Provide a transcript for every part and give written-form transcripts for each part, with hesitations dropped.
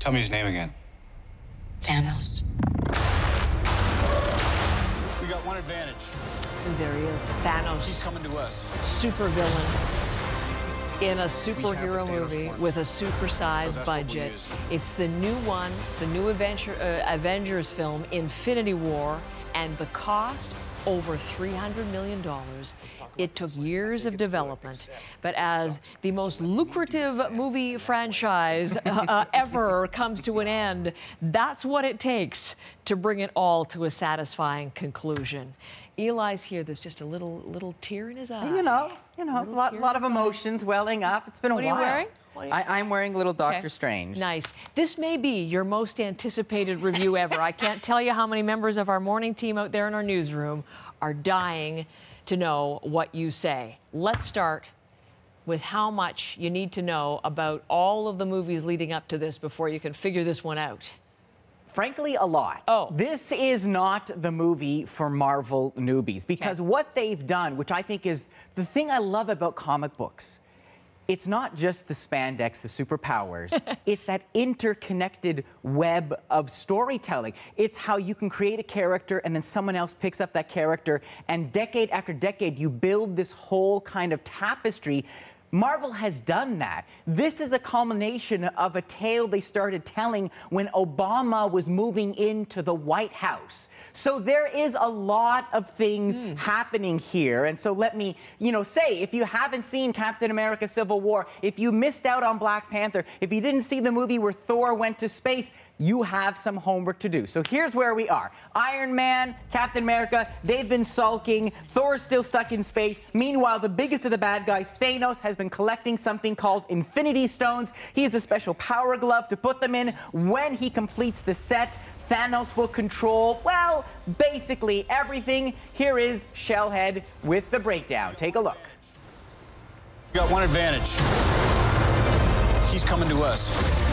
Tell me his name again. Thanos. We got one advantage. And there he is, Thanos. He's coming to us. Supervillain in a superhero movie with a supersized budget. It's the new one, the new Avengers film, Infinity War, and the cost, over $300 million. It took years of development, but as the most lucrative movie franchise ever comes to an end, that's what it takes to bring it all to a satisfying conclusion. Eli's here. There's just a little tear in his eye. You know, a lot of emotions welling up. It's been a while. What are you wearing? I'm wearing little Doctor Strange. Nice. This may be your most anticipated review ever. I can't tell you how many members of our morning team out there in our newsroom are dying to know what you say. Let's start with how much you need to know about all of the movies leading up to this before you can figure this one out. Frankly, a lot. Oh. This is not the movie for Marvel newbies, because what they've done, which I think is the thing I love about comic books, it's not just the spandex, the superpowers, it's that interconnected web of storytelling. It's how you can create a character and then someone else picks up that character, and decade after decade, you build this whole kind of tapestry. Marvel has done that. This is a culmination of a tale they started telling when Obama was moving into the White House. So there is a lot of things happening here. And so let me, say, if you haven't seen Captain America Civil War, if you missed out on Black Panther, if you didn't see the movie where Thor went to space, you have some homework to do. So here's where we are. Iron Man, Captain America, they've been sulking. Thor's still stuck in space. Meanwhile, the biggest of the bad guys, Thanos, has been collecting something called Infinity Stones. He has a special power glove to put them in. When he completes the set, Thanos will control, well, basically everything. Here is Shellhead with the breakdown. Take a look. We got one advantage. He's coming to us.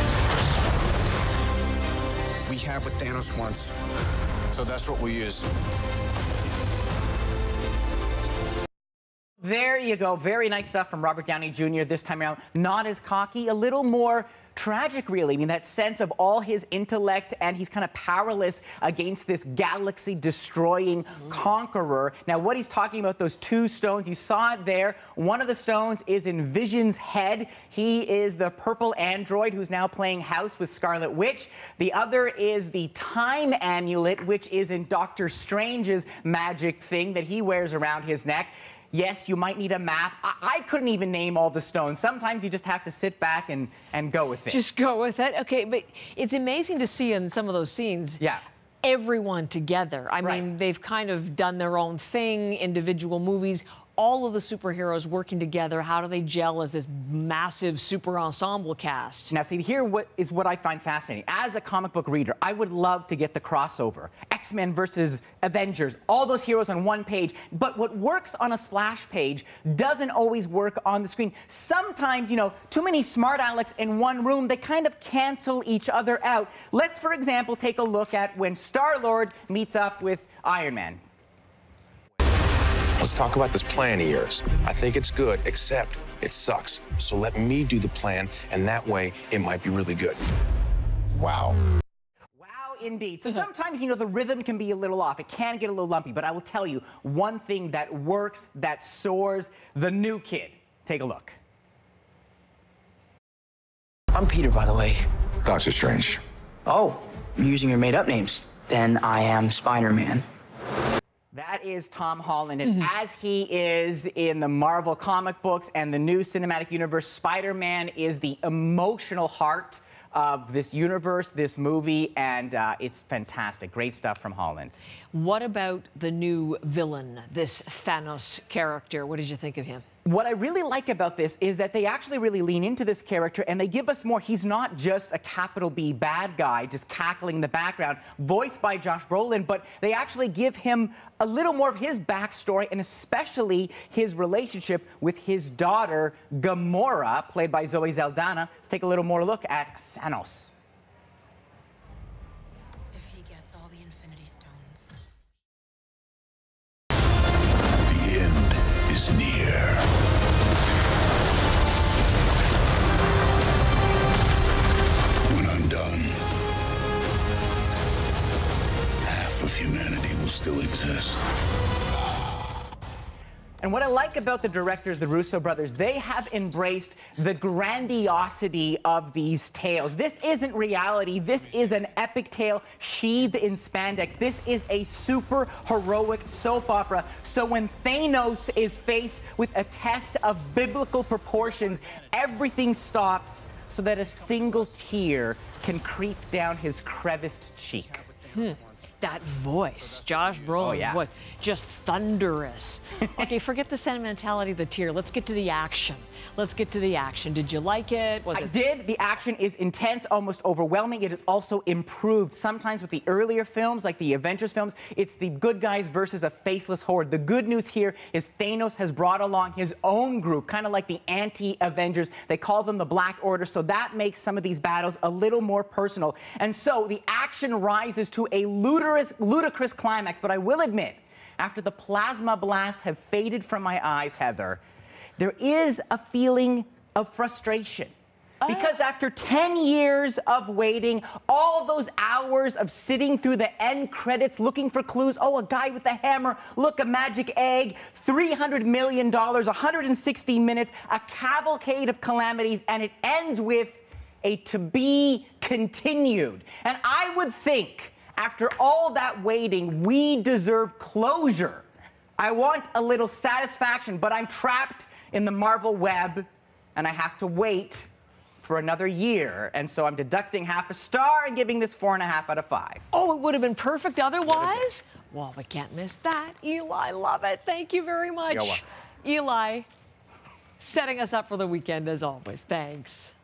We have what Thanos wants, so that's what we use. There you go. Very nice stuff from Robert Downey Jr. this time around. Not as cocky, a little more tragic, really. I mean, that sense of all his intellect, and he's kind of powerless against this galaxy-destroying conqueror. Now, what he's talking about, those two stones, you saw it there. One of the stones is in Vision's head. He is the purple android who's now playing house with Scarlet Witch. The other is the time amulet, which is in Doctor Strange's magic thing that he wears around his neck. Yes, you might need a map. I couldn't even name all the stones. Sometimes you just have to sit back and go with it. Just go with it? Okay, but it's amazing to see in some of those scenes. Yeah. Everyone together. I mean, they've kind of done their own thing, individual movies. All of the superheroes working together, how do they gel as this massive super ensemble cast? Now, see, here is what I find fascinating. As a comic book reader, I would love to get the crossover. X-Men versus Avengers, all those heroes on one page. But what works on a splash page doesn't always work on the screen. Sometimes, too many smart Alex in one room, they kind of cancel each other out. Let's, for example, take a look at when Star-Lord meets up with Iron Man. Let's talk about this plan of yours. I think it's good, except it sucks. So let me do the plan, and that way it might be really good. Wow. Wow, indeed. So sometimes, the rhythm can be a little off. It can get a little lumpy, but I will tell you one thing that works, that soars, the new kid. Take a look. I'm Peter, by the way. Doctor Strange. Oh, you're using your made-up names. Then I am Spider-Man. That is Tom Holland, and as he is in the Marvel comic books and the new cinematic universe, Spider-Man is the emotional heart of this universe, this movie, and it's fantastic. Great stuff from Holland. What about the new villain, this Thanos character? What did you think of him? What I really like about this is that they actually really lean into this character and they give us more. He's not just a capital B bad guy just cackling in the background, voiced by Josh Brolin, but they actually give him a little more of his backstory, and especially his relationship with his daughter, Gamora, played by Zoe Saldana. Let's take a little more look at Thanos. If he gets all the Infinity Stones. The end is near. When I'm done, still exist. And what I like about the directors, the Russo brothers, they have embraced the grandiosity of these tales. This isn't reality. This is an epic tale sheathed in spandex. This is a super heroic soap opera. So when Thanos is faced with a test of biblical proportions, everything stops so that a single tear can creep down his creviced cheek. That voice, Josh Brolin's voice, just thunderous. Okay, forget the sentimentality of the tear. Let's get to the action. Let's get to the action. Did you like it? I did. The action is intense, almost overwhelming. It is also improved. Sometimes with the earlier films, like the Avengers films, it's the good guys versus a faceless horde. The good news here is Thanos has brought along his own group, kind of like the anti-Avengers. They call them the Black Order, so that makes some of these battles a little more personal. And so the action rises to a ludicrous climax, but I will admit, after the plasma blasts have faded from my eyes, Heather, there is a feeling of frustration. Because after 10 years of waiting, all those hours of sitting through the end credits looking for clues, oh, a guy with a hammer, look, a magic egg, $300 million, 160 minutes, a cavalcade of calamities, and it ends with a to be continued. And I would think, after all that waiting, we deserve closure. I want a little satisfaction, but I'm trapped in the Marvel web, and I have to wait for another year. And so I'm deducting half a star and giving this 4.5 out of 5. Oh, it would have been perfect otherwise? Well, we can't miss that. Eli, love it. Thank you very much. Eli, setting us up for the weekend as always. Thanks.